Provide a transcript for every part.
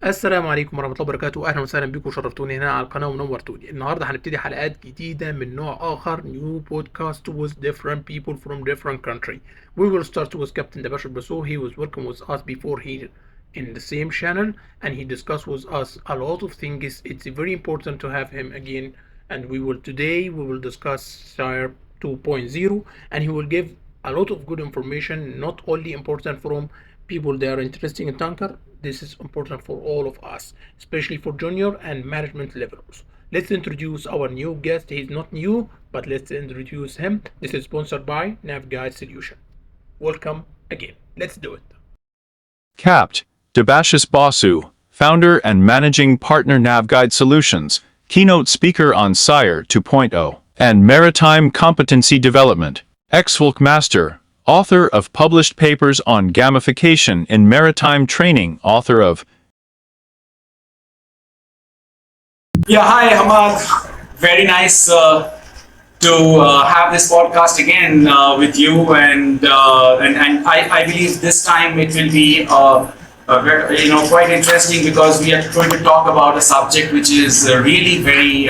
السلام عليكم ورحمة الله وبركاته. أهلا وسهلا بكم وشرفتوني هنا على القناة ونورتوني. النهاردة هنبتدي حلقات جديدة من نوع آخر, new podcast with different people from different country. We will start with Capt Dabashis Basu. He was working with us before here in the same channel and he discussed with us a lot of things. It's very important to have him again, and today we will discuss SIRE 2.0 and he will give a lot of good information, not only important from people that are interested in tanker. This is important for all of us, especially for junior and management levels. Let's introduce our new guest. He's not new, but let's introduce him. This is sponsored by Navguide Solution. Welcome again. Let's do it. Capt Dabashis Basu, founder and managing partner Navguide Solutions, keynote speaker on SIRE 2.0 and maritime competency development, ex-Wilk master, author of published papers on gamification in maritime training, author of Hi Hamad, very nice to have this podcast again with you, and I believe this time it will be very, quite interesting, because we are going to talk about a subject which is really very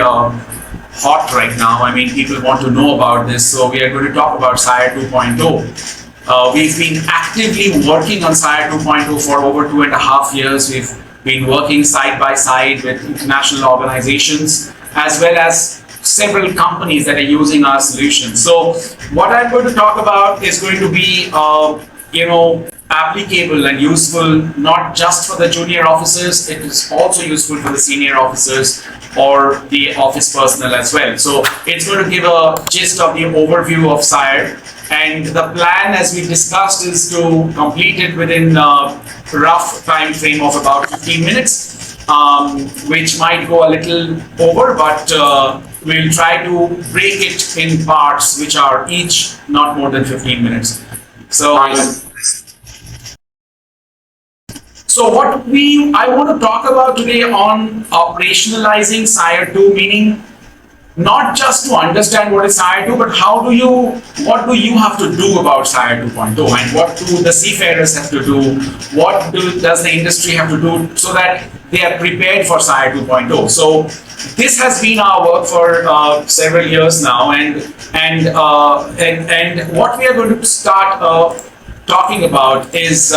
hot right now. I mean, people want to know about this, so we are going to talk about SIRE 2.0. We've been actively working on SIRE 2.0 for over 2.5 years. We've been working side by side with international organizations as well as several companies that are using our solutions. So what I'm going to talk about is going to be applicable and useful not just for the junior officers, it is also useful for the senior officers or the office personnel as well. So it's going to give a gist of the overview of SIRE, and the plan, as we discussed, is to complete it within a rough time frame of about 15 minutes, which might go a little over, but we'll try to break it in parts which are each not more than 15 minutes. So what I want to talk about today on operationalizing SIRE 2, meaning not just to understand what is SIRE 2, but what do you have to do about SIRE 2.0, and what do the seafarers have to do, does the industry have to do so that they are prepared for SIRE 2.0. So this has been our work for several years now, and what we are going to start talking about is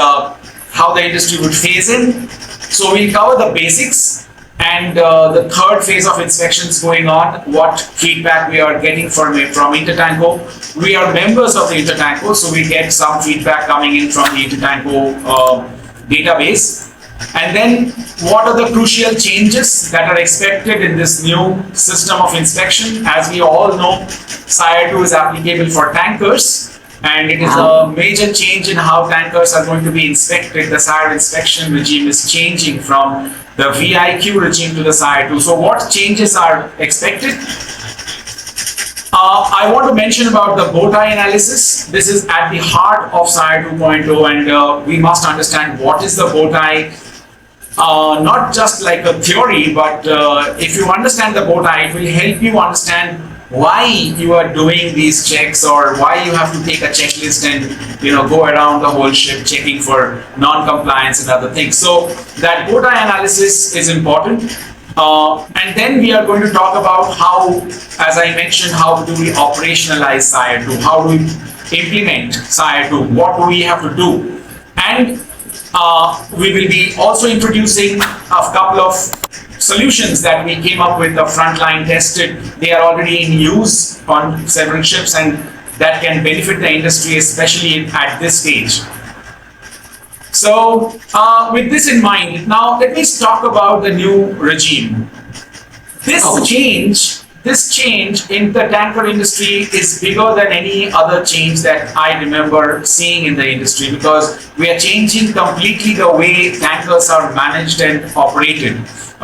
how the industry would phase in. So we'll cover the basics and the third phase of inspections going on, what feedback we are getting from Intertanko. We are members of the Intertanko, so we get some feedback coming in from the Intertanko database. And then what are the crucial changes that are expected in this new system of inspection? As we all know, SIRE 2 is applicable for tankers, and it is a major change in how tankers are going to be inspected. The SIRE inspection regime is changing from the VIQ regime to the SIRE 2. So what changes are expected? I want to mention about the bow tie analysis. This is at the heart of SIRE 2.0, and we must understand what is the bow tie. Not just like a theory, but if you understand the bow tie, it will help you understand why you are doing these checks, or why you have to take a checklist and go around the whole ship checking for non-compliance and other things. So that bow tie analysis is important. And then we are going to talk about how, as I mentioned, how do we operationalize SIRE 2? How do we implement SIRE 2? What do we have to do? And we will be also introducing a couple of solutions that we came up with, the frontline tested. They are already in use on several ships, and that can benefit the industry, especially at this stage. So with this in mind, now let me talk about the new regime. This change in the tanker industry is bigger than any other change that I remember seeing in the industry, because we are changing completely the way tankers are managed and operated.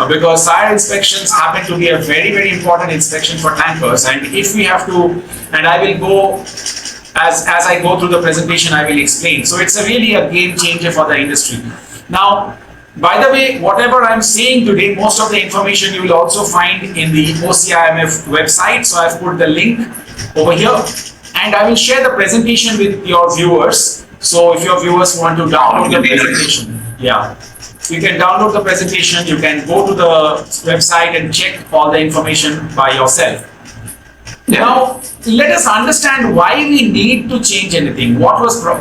Because SIRE inspections happen to be a very, very important inspection for tankers, and if we have to, and I will go, as I go through the presentation, I will explain. So it's really a game changer for the industry. Now, by the way, whatever I'm saying today, most of the information you will also find in the OCIMF website. So I've put the link over here, and I will share the presentation with your viewers. So if your viewers want to download the presentation, You can download the presentation, you can go to the website and check all the information by yourself. Now, let us understand why we need to change anything. What was the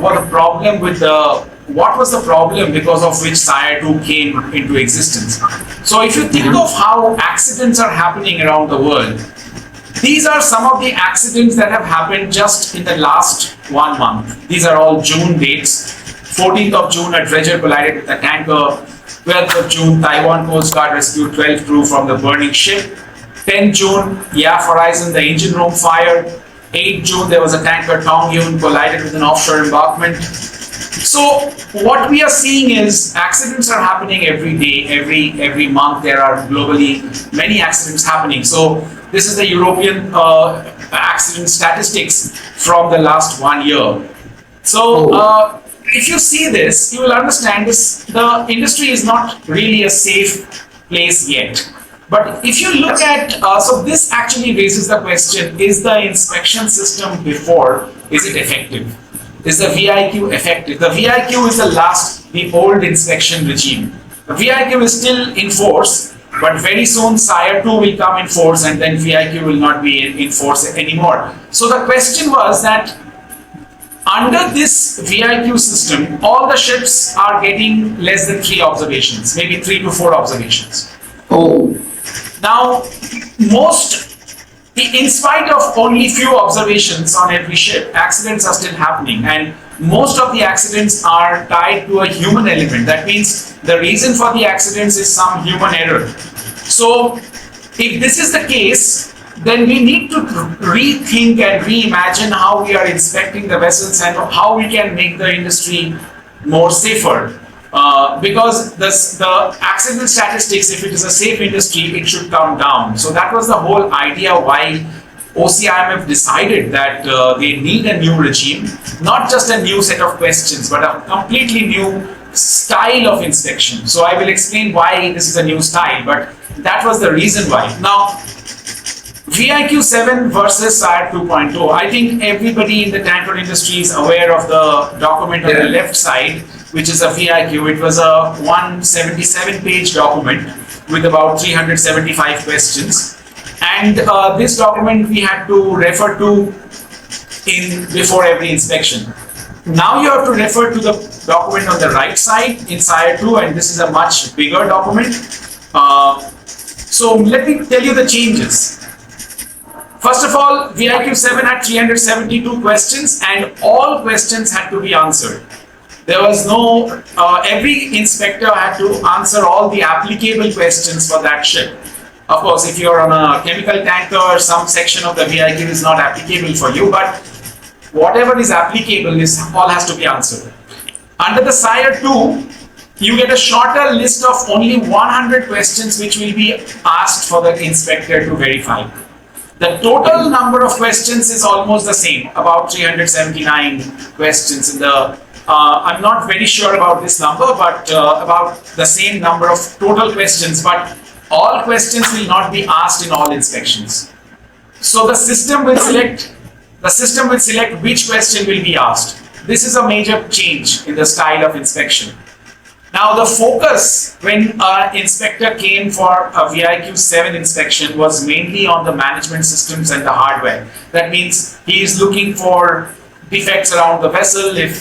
problem because of which SIRE 2 came into existence? So if you think of how accidents are happening around the world, these are some of the accidents that have happened just in the last 1 month. These are all June dates. 14th of June, a dredger collided with a tanker. 12th of June, Taiwan Coast Guard rescued 12 crew from the burning ship. 10th June, YAF Horizon, the engine room fired. 8th June, there was a tanker Tongyun collided with an offshore embankment. So what we are seeing is accidents are happening every day, every month. There are globally many accidents happening. So this is the European accident statistics from the last 1 year. So if you see this, you will understand this. The industry is not really a safe place yet. But if you look at, so this actually raises the question, is the inspection system before, is it effective? Is the VIQ effective? The VIQ is the old inspection regime. The VIQ is still in force, but very soon SIRE 2 will come in force and then VIQ will not be in force anymore. So the question was that under this VIQ system, all the ships are getting less than 3 observations, maybe 3 to 4 observations. Now, in spite of only few observations on every ship, accidents are still happening, and most of the accidents are tied to a human element. That means the reason for the accidents is some human error. So, if this is the case, then we need to rethink and reimagine how we are inspecting the vessels and how we can make the industry more safer. Because the accident statistics, if it is a safe industry, it should come down. So that was the whole idea why OCIMF decided that they need a new regime, not just a new set of questions, but a completely new style of inspection. So I will explain why this is a new style, but that was the reason why. Now, VIQ 7 versus SIRE 2.0. I think everybody in the tanker industry is aware of the document on the left side, which is a VIQ. It was a 177-page document with about 375 questions. And this document we had to refer to before every inspection. Now you have to refer to the document on the right side in SIRE 2, and this is a much bigger document. So let me tell you the changes. First of all, VIQ 7 had 372 questions and all questions had to be answered. There was no, every inspector had to answer all the applicable questions for that ship. Of course, if you're on a chemical tanker, some section of the VIQ is not applicable for you, but whatever is applicable all has to be answered. Under the SIRE 2, you get a shorter list of only 100 questions which will be asked for the inspector to verify. The total number of questions is almost the same, about 379 questions in the I'm not very sure about this number, but about the same number of total questions, but all questions will not be asked in all inspections. So the system will select which question will be asked. This is a major change in the style of inspection. Now the focus when an inspector came for a VIQ 7 inspection was mainly on the management systems and the hardware. That means he is looking for defects around the vessel, if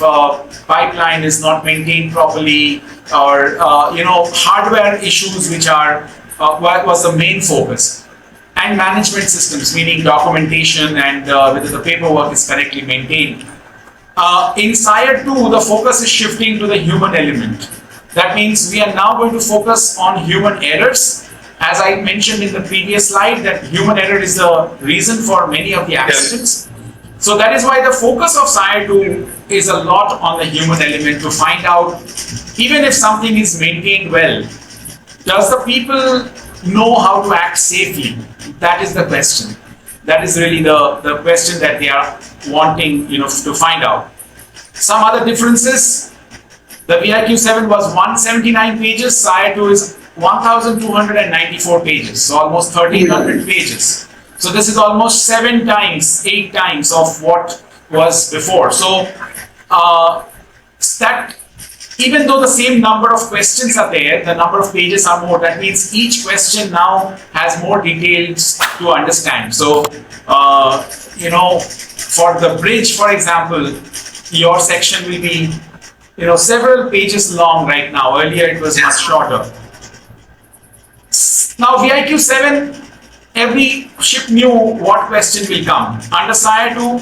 pipeline is not maintained properly, or hardware issues which are was the main focus. And management systems, meaning documentation and whether the paperwork is correctly maintained. In SIRE 2, the focus is shifting to the human element. That means we are now going to focus on human errors. As I mentioned in the previous slide, that human error is the reason for many of the accidents. So that is why the focus of SIRE 2 is a lot on the human element, to find out, even if something is maintained well, does the people know how to act safely? That is the question. That is really the question that they are wanting to find out. Some other differences. The VIQ 7 was 179 pages, SIRE 2 is 1,294 pages, so almost 1,300 pages. So this is almost 8 times of what was before. So that even though the same number of questions are there, the number of pages are more. That means each question now has more details to understand. So, for the bridge, for example, your section will be, several pages long right now. Earlier it was much shorter. Now VIQ 7, every ship knew what question will come. Under SIRE 2,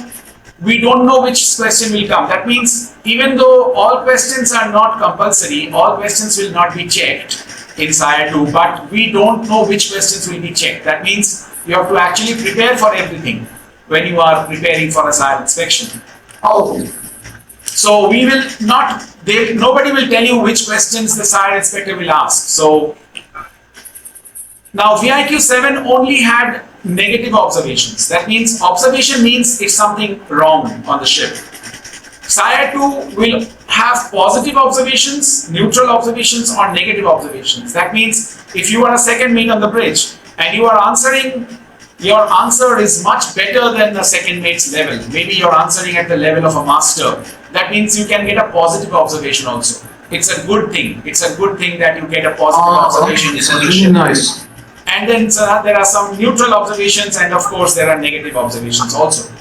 we don't know which question will come. That means even though all questions are not compulsory, all questions will not be checked in SIRE 2, but we don't know which questions will be checked. That means you have to actually prepare for everything when you are preparing for a SIRE inspection. So we will not, nobody will tell you which questions the SIRE inspector will ask. So now VIQ 7 only had negative observations. That means observation means if something wrong on the ship. SIRE 2 will have positive observations, neutral observations, or negative observations. That means if you are a second mate on the bridge and you are answering, your answer is much better than the second mate's level. Maybe you're answering at the level of a master. That means you can get a positive observation also. It's a good thing. It's a good thing that you get a positive observation. It's really nice. And then there are some neutral observations, and of course there are negative observations also.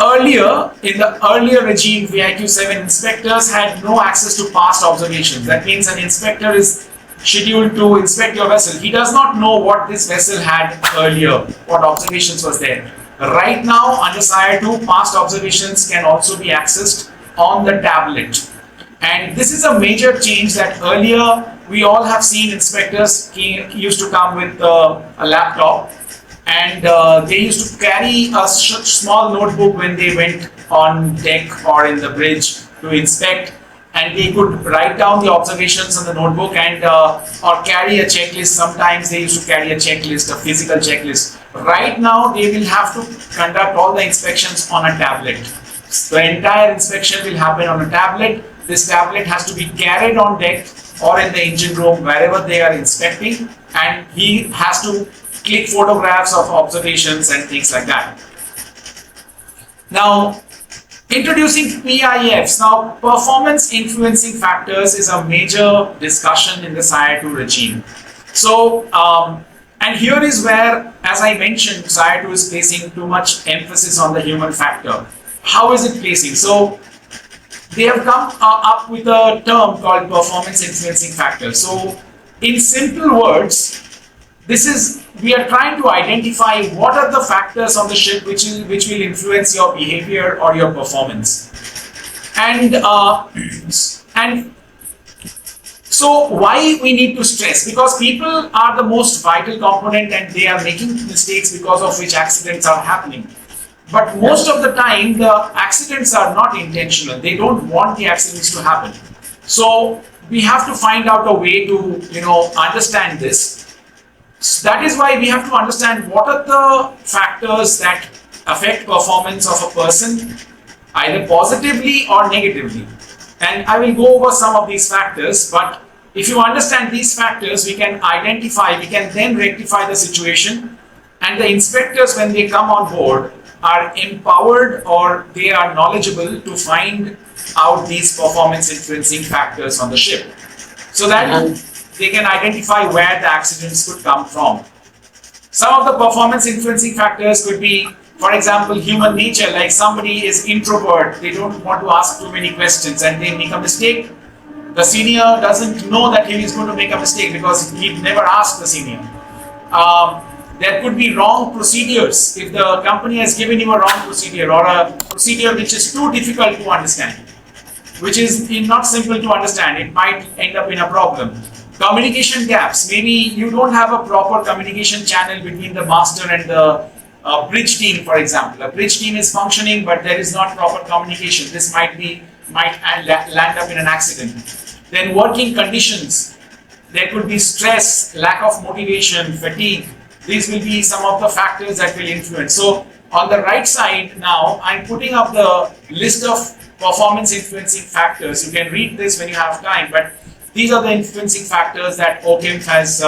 Earlier, in the earlier regime, VIQ 7 inspectors had no access to past observations. That means an inspector is scheduled to inspect your vessel. He does not know what this vessel had earlier, what observations was there. Right now, under SIRE 2, past observations can also be accessed on the tablet. And this is a major change that earlier we all have seen inspectors used to come with a laptop, and they used to carry a small notebook when they went on deck or in the bridge to inspect, and they could write down the observations on the notebook and or carry a checklist. Sometimes they used to carry a checklist, a physical checklist. Right now they will have to conduct all the inspections on a tablet. The entire inspection will happen on a tablet. This tablet has to be carried on deck or in the engine room, wherever they are inspecting, and he has to click photographs of observations and things like that. Now, introducing PIFs. Now, performance influencing factors is a major discussion in the SIRE 2 regime. So, and here is where, as I mentioned, SIRE 2 is placing too much emphasis on the human factor. How is it placing? So, they have come up with a term called performance influencing factor. So, in simple words, we are trying to identify what are the factors on the ship which will influence your behavior or your performance. And so why we need to stress? Because people are the most vital component and they are making mistakes because of which accidents are happening. But most of the time, the accidents are not intentional. They don't want the accidents to happen. So we have to find out a way to, understand this. So that is why we have to understand what are the factors that affect performance of a person, either positively or negatively. And I will go over some of these factors, but if you understand these factors, we can then rectify the situation, and the inspectors, when they come on board, are empowered or they are knowledgeable to find out these performance influencing factors on the ship, so that they can identify where the accidents could come from. Some of the performance influencing factors could be, for example, human nature, like somebody is introvert, they don't want to ask too many questions and they make a mistake. The senior doesn't know that he is going to make a mistake because he never asked the senior. There could be wrong procedures. If the company has given you a wrong procedure or a procedure which is too difficult to understand, which is not simple to understand, it might end up in a problem. Communication gaps. Maybe you don't have a proper communication channel between the master and the bridge team, for example. A bridge team is functioning, but there is not proper communication. This might land up in an accident. Then working conditions. There could be stress, lack of motivation, fatigue. These will be some of the factors that will influence. So on the right side now, I'm putting up the list of performance influencing factors. You can read this when you have time, but these are the influencing factors that OCIMF has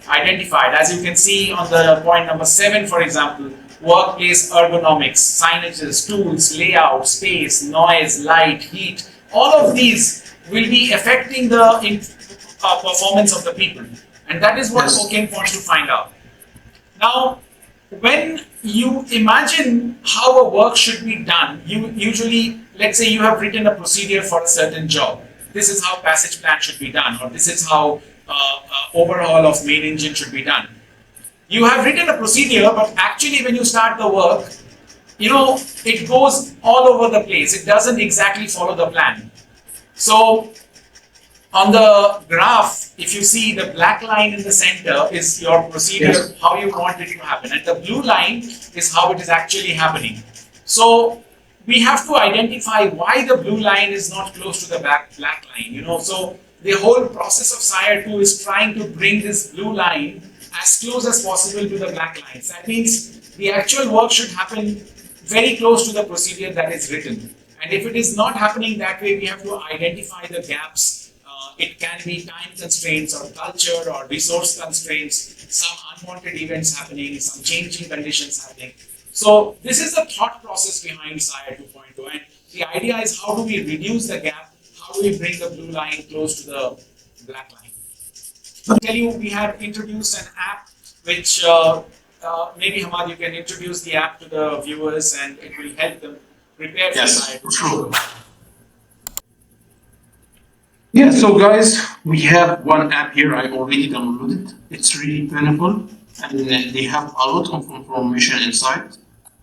identified. As you can see on the point number 7, for example, workplace ergonomics, signages, tools, layout, space, noise, light, heat, all of these will be affecting the performance of the people. And that is what OCAN wants to find out. Now, when you imagine how a work should be done, you usually, let's say you have written a procedure for a certain job. This is how passage plan should be done, or this is how overhaul of main engine should be done. You have written a procedure, but actually when you start the work, it goes all over the place. It doesn't exactly follow the plan. So on the graph, if you see the black line in the center is your procedure, how you want it to happen. And the blue line is how it is actually happening. So we have to identify why the blue line is not close to the black line. So the whole process of SIRE 2 is trying to bring this blue line as close as possible to the black lines. That means the actual work should happen very close to the procedure that is written. And if it is not happening that way, we have to identify the gaps. It can be time constraints or culture or resource constraints, some unwanted events happening, some changing conditions happening. So this is the thought process behind SIRE 2.0. And the idea is, how do we reduce the gap? How do we bring the blue line close to the black line? I'll tell you, we have introduced an app which maybe Hamad, you can introduce the app to the viewers and it will help them prepare for SIRE 2.0. Yeah, so guys, we have one app here. I already downloaded. It's really painful, and they have a lot of information inside.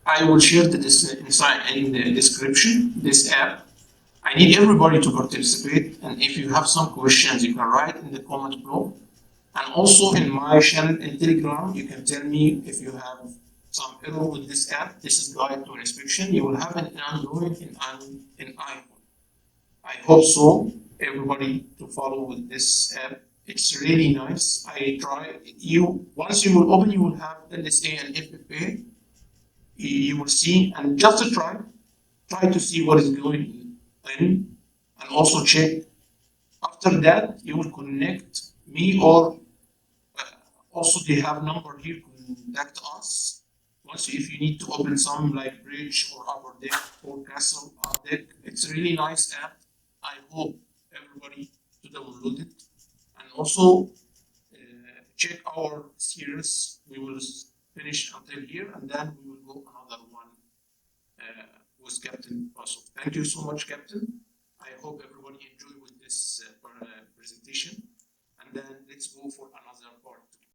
I will share this inside in the description. This app. I need everybody to participate, and if you have some questions, you can write in the comment below. And also in my channel in Telegram, you can tell me if you have some error with this app. This is guide to inspection. You will have an Android and an iPhone. I hope so. Everybody to follow with this app. It's really nice. I try once you will open, you will have LSA and FFA. You will see, and just to try to see what is going in, and also check. After that, you will connect me, or also they have number here. Contact us. Once if you need to open some like bridge or upper deck or castle up deck. It's a really nice app. I hope everybody to download it, and also check our series. We will finish until here, and then we will go another one with Captain Basu. Thank you so much, Captain. I hope everybody enjoyed with this presentation, and then let's go for another part.